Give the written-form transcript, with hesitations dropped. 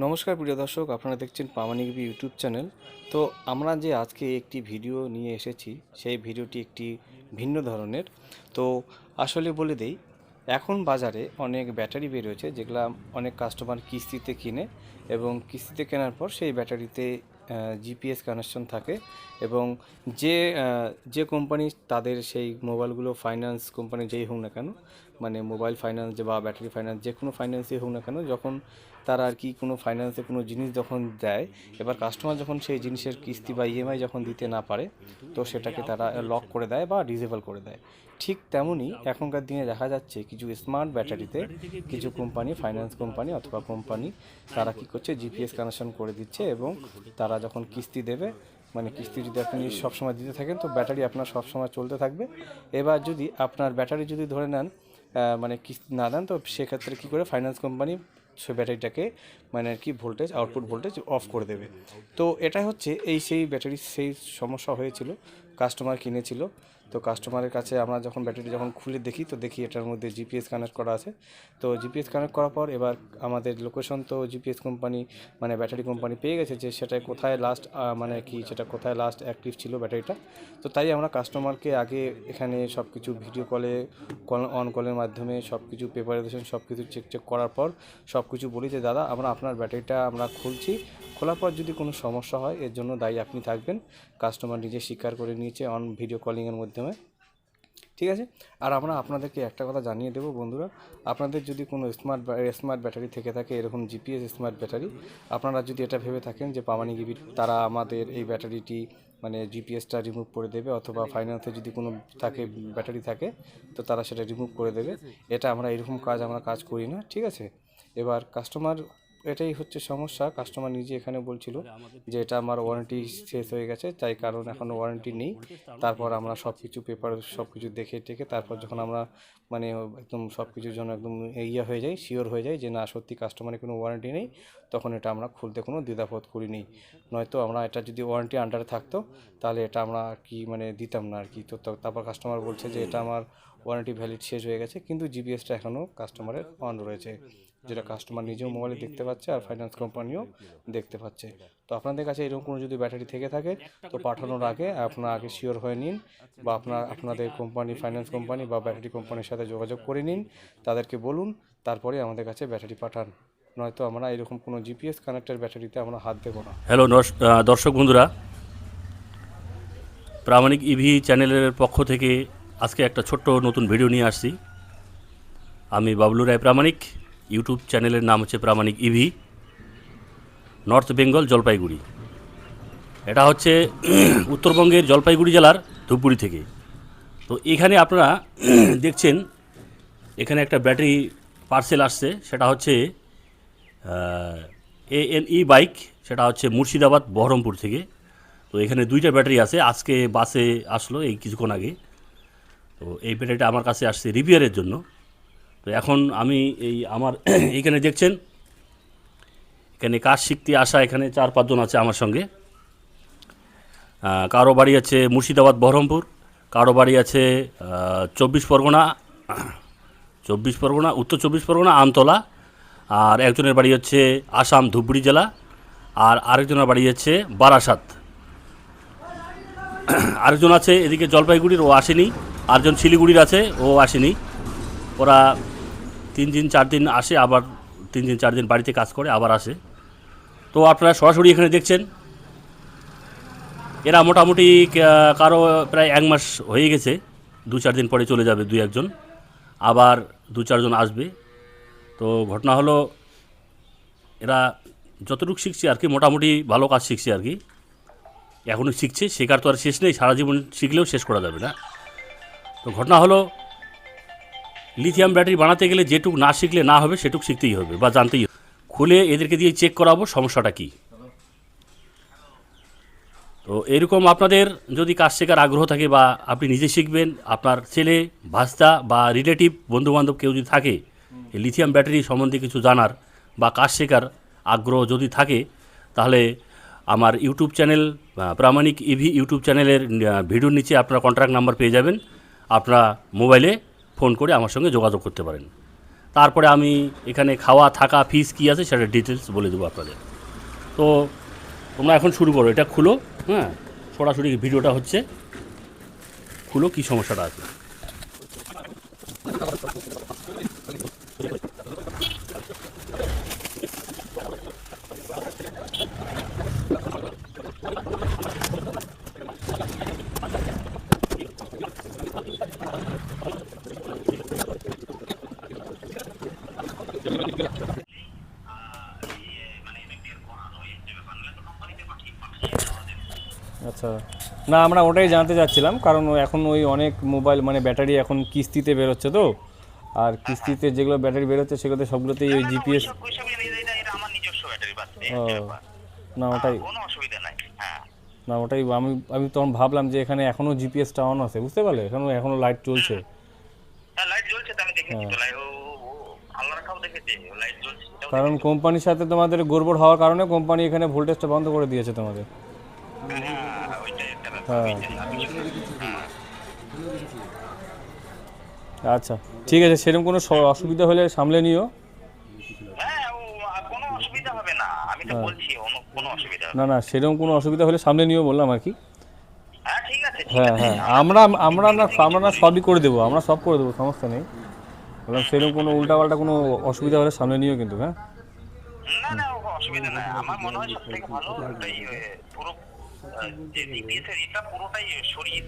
নমস্কার প্রিয় দর্শক, আপনারা দেখছেন প্রামাণিক ইউটিউব চ্যানেল। তো আমরা যে আজকে একটি ভিডিও নিয়ে এসেছি, সেই ভিডিওটি একটি ভিন্ন ধরনের। তো আসলে বলে দেই, এখন বাজারে অনেক ব্যাটারি বেরিয়েছে যেগুলা অনেক কাস্টমার কিস্তিতে কিনে, এবং কিস্তিতে কেনার পর সেই ব্যাটারিতে জিপিএস কানেকশন থাকে। এবং যে যে কোম্পানি তাদের সেই মোবাইলগুলো, ফাইন্যান্স কোম্পানি যেই হোক না কেন, মানে মোবাইল ফাইন্যান্স বা ব্যাটারি ফাইন্যান্স, যে কোনো ফাইন্যান্সই হোক না কেন, যখন তারা আর কি কোনো ফাইন্যান্সে কোনো জিনিস যখন দেয়, এবার কাস্টমার যখন সেই জিনিসের কিস্তি বা ইএমআই যখন দিতে না পারে, তো সেটাকে তারা লক করে দেয় বা ডিসেবল করে দেয়। ঠিক তেমনই এখনকার দিনে দেখা যাচ্ছে কিছু স্মার্ট ব্যাটারিতে কিছু কোম্পানি, ফাইন্যান্স কোম্পানি অথবা কোম্পানি, তারা কী করছে, জিপিএস কানেকশন করে দিচ্ছে। এবং তারা যখন কিস্তি দেবে, মানে কিস্তি যদি আপনি সবসময় দিতে থাকেন, তো ব্যাটারি আপনার সবসময় চলতে থাকবে। এবার যদি আপনার ব্যাটারি যদি ধরে নেন, মানে কিস্তি না দেন, তো সেক্ষেত্রে কী করে ফাইন্যান্স কোম্পানি সে ব্যাটারিটাকে, মানে আর কি ভোল্টেজ, আউটপুট ভোল্টেজ অফ করে দেবে। তো এটা হচ্ছে সেই ব্যাটারির সেই সমস্যা হয়েছিল, কাস্টমার কিনেছিল। তো কাস্টমারের কাছে আমরা যখন ব্যাটারি যখন খুলে দেখি, তো দেখি এটার মধ্যে জিপিএস কানেক্ট করা আছে। তো জিপিএস কানেক্ট করার পর এবার আমাদের লোকেশন তো জিপিএস কোম্পানি, মানে ব্যাটারি কোম্পানি পেয়ে গেছে যে সেটা কোথায় লাস্ট, মানে কি সেটা কোথায় লাস্ট অ্যাক্টিভ ছিল ব্যাটারিটা। তো তাই আমরা কাস্টমারকে আগে এখানে সব কিছু ভিডিও কলে, অন কলের মাধ্যমে সব কিছু প্রিপারেশন সব কিছু চেক করার পর সব কিছু বলি যে দাদা, আমরা আপনার ব্যাটারিটা আমরা খুলছি, খোলার পর যদি কোনো সমস্যা হয় এর জন্য দায়ী আপনি থাকবেন। কাস্টমার নিজে স্বীকার করে নিয়েছে অন ভিডিও কলিংয়ের মাধ্যমে, ঠিক আছে। আর আমরা আপনাদেরকে একটা কথা জানিয়ে দেবো বন্ধুরা, আপনাদের যদি কোনো স্মার্ট ব্যাটারি থেকে থাকে, এরকম জিপিএস স্মার্ট ব্যাটারি, আপনারা যদি এটা ভেবে থাকেন যে প্রামাণিক ইভি তারা আমাদের এই ব্যাটারিটি, মানে জিপিএসটা রিমুভ করে দেবে, অথবা ফাইন্যান্সে যদি কোনো থাকে ব্যাটারি থাকে, তো তারা সেটা রিমুভ করে দেবে, এটা আমরা এরকম আমরা কাজ করি না, ঠিক আছে। এবার কাস্টমার, এটাই হচ্ছে সমস্যা, কাস্টমার নিজে এখানে বলছিল যে এটা আমার ওয়ারেন্টি শেষ হয়ে গেছে, তাই কারণ এখনও ওয়ারেন্টি নেই। তারপর আমরা সব কিছু পেপার সব কিছু দেখে টেকে তারপর যখন আমরা, মানে একদম সব কিছুর জন্য একদম হয়ে যাই, শিওর হয়ে যাই যে না, সত্যি কাস্টমারের কোনো ওয়ারেন্টি নেই, তখন এটা আমরা খুলতে কোনো দ্বিধাবোধ করিনি। নয়তো আমরা এটা যদি ওয়ারেন্টি আন্ডারে থাকতো, তাহলে এটা আমরা আর কি মানে দিতাম না আর কি। তো তারপর কাস্টমার বলছে যে এটা আমার ওয়ারেন্টি ভ্যালিড শেষ হয়ে গেছে, কিন্তু জিপিএসটা এখনও কাস্টমারের অন রয়েছে, যেটা কাস্টমার নিজেও মোবাইলে দেখতে পাচ্ছে আর ফাইন্যান্স কোম্পানিও দেখতে পাচ্ছে। তো আপনাদের কাছে এরকম কোনো যদি ব্যাটারি থেকে থাকে, তো পাঠানোর আগে আপনারা আগে শিওর হয়ে নিন, বা আপনাদের কোম্পানি, ফাইন্যান্স কোম্পানি বা ব্যাটারি কোম্পানির সাথে যোগাযোগ করে নিন, তাদেরকে বলুন, তারপরে আমাদের কাছে ব্যাটারি পাঠান। নয়তো আমরা এরকম কোনো জিপিএস কানেক্টেড ব্যাটারিতে আমরা হাত দেবো না। হ্যালো দর্শক বন্ধুরা, প্রামাণিক ইভি চ্যানেলের পক্ষ থেকে আজকে একটা ছোট্ট নতুন ভিডিও নিয়ে আসছি। আমি বাবলু রায় প্রামাণিক, ইউটিউব চ্যানেলের নাম হচ্ছে প্রামাণিক ইভি, নর্থ বেঙ্গল, জলপাইগুড়ি। এটা হচ্ছে উত্তরবঙ্গের জলপাইগুড়ি জেলার ধূপগুড়ি থেকে। তো এখানে আপনারা দেখছেন, এখানে একটা ব্যাটারি পার্সেল আসছে, সেটা হচ্ছে ANE বাইক, সেটা হচ্ছে মুর্শিদাবাদ, বহরমপুর থেকে। তো এখানে দুইটা ব্যাটারি আছে, আজকে বাসে আসলো এই কিছুক্ষণ আগে। তো এই ব্যাটারিটা আমার কাছে আসছে রিপেয়ারের জন্য। তো এখন আমি এই আমার এইখানে দেখছেন, এখানে কাজ শিখতে আসা এখানে 4-5 জন আছে আমার সঙ্গে। কারো বাড়ি আছে মুর্শিদাবাদ, বহরমপুর, কারো বাড়ি আছে 24 পরগনা, উত্তর 24 পরগনা, আমতলা, আর একজনের বাড়ি হচ্ছে আসাম, ধূপগুড়ি জেলা, আর আরেকজনের বাড়ি হচ্ছে বারাসাত। আরেকজন আছে এদিকে জলপাইগুড়ির, ও আসেনি। আরেকজন শিলিগুড়ির আছে, ও আসেনি। ওরা 3 দিন 4 দিন আসে, আবার 3 দিন 4 দিন বাড়িতে কাজ করে, আবার আসে। তো আপনারা সরাসরি এখানে দেখছেন, এরা মোটামুটি কারো প্রায় 1 মাস হয়ে গেছে, 2-4 দিন পরে চলে যাবে 2-1 জন, আবার 2-4 জন আসবে। তো ঘটনা হলো, এরা যতটুকু শিখছে আর কি, মোটামুটি ভালো কাজ শিখছে আর কি, এখনও শিখছে, শেখার তো আর শেষ নেই, সারা জীবন শিখলেও শেষ করা যাবে না। তো ঘটনা হলো, লিথিয়াম ব্যাটারি বানাতে গেলে যেটুকু না শিখলে না হবে, সেটুকু শিখতেই হবে বা জানতেই হবে। খুলে এদেরকে দিয়ে চেক করাবো সমস্যাটা কী। তো এরকম আপনাদের যদি কাজ শেখার আগ্রহ থাকে, বা আপনি নিজে শিখবেন, আপনার ছেলে, ভাস্তা বা রিলেটিভ, বন্ধুবান্ধব কেউ যদি থাকে, এই লিথিয়াম ব্যাটারি সম্বন্ধে কিছু জানার বা কাজ শেখার আগ্রহ যদি থাকে, তাহলে আমার ইউটিউব চ্যানেল প্রামাণিক ইভি ইউটিউব চ্যানেলের ভিডিওর নিচে আপনারা কন্ট্যাক্ট নাম্বার পেয়ে যাবেন। আপনারা মোবাইলে ফোন করে আমার সঙ্গে যোগাযোগ করতে পারেন। তারপরে আমি এখানে খাওয়া থাকা ফিস কী আছে সেটা ডিটেলস বলে দেবো আপনাদের। তো তোমরা এখন শুরু করো, এটা খুলো, হ্যাঁ সরাসরি ভিডিওটা হচ্ছে, খুলো কী সমস্যাটা আছে। আচ্ছা, না আমরা ওটাই জানতে চাচ্ছিলাম, কারণ এখন ওই অনেক মোবাইল মানে ব্যাটারি এখন কিস্তিতে বেরোচ্ছে তো, আর কিস্তিতে যেগুলো ব্যাটারি বেরোচ্ছে সেগুলোতে সবগুলোতেই ওই জিপিএস। এটা আমার নিজস্ব ব্যাটারি বাস, এই ও, হচ্ছে ব্যাপার। না ওটাই, কোনো অসুবিধা নাই। হ্যাঁ না ওটাই আমি আমি তখন ভাবলাম যে এখানে এখনও জিপিএসটা অন আছে, বুঝতে পারলে, এখনও লাইট চলছে। হ্যাঁ, লাইট জ্বলছে তো, আমি দেখেছি তো লাইট, ও আল্লাহ রাখাও দেখেছি লাইট জ্বলছে, সেটাও কারণ দেখেছি। কোম্পানির সাথে তোমাদের গড়বড় হওয়ার কারণে কোম্পানি এখানে ভোল্টেজটা বন্ধ করে দিয়েছে তোমাদের। হ্যাঁ, ওইটাই একটা ব্যাপার, হ্যাঁ, ওইটাই আর কিছু না। হ্যাঁ। আচ্ছা ঠিক আছে, সেরকম কোনো অসুবিধা হলে সামলে নিও। হ্যাঁ, কোনো অসুবিধা হবে না, আমি তো বলছি কোনো অসুবিধা হবে না না, সেরকম কোনো অসুবিধা হলে সামলে নিও বললাম আর কি। হ্যাঁ, ঠিক আছে, ঠিক হ্যাঁ আছে। হ্যাঁ, আমরা না সবই করে দেবো, আমরা সব করে দেবো, সমস্যা নেই। বললাম সেরকম কোনো উল্টাপাল্টা কোনো অসুবিধা হলে সামলে নিও কিন্তু, হ্যাঁ। না না, অসুবিধা নাই, আমার মনে হয় সব থেকে ভালো ওটাই পুরো যে জিপিএস এর এটা পুরোটাই সরিয়ে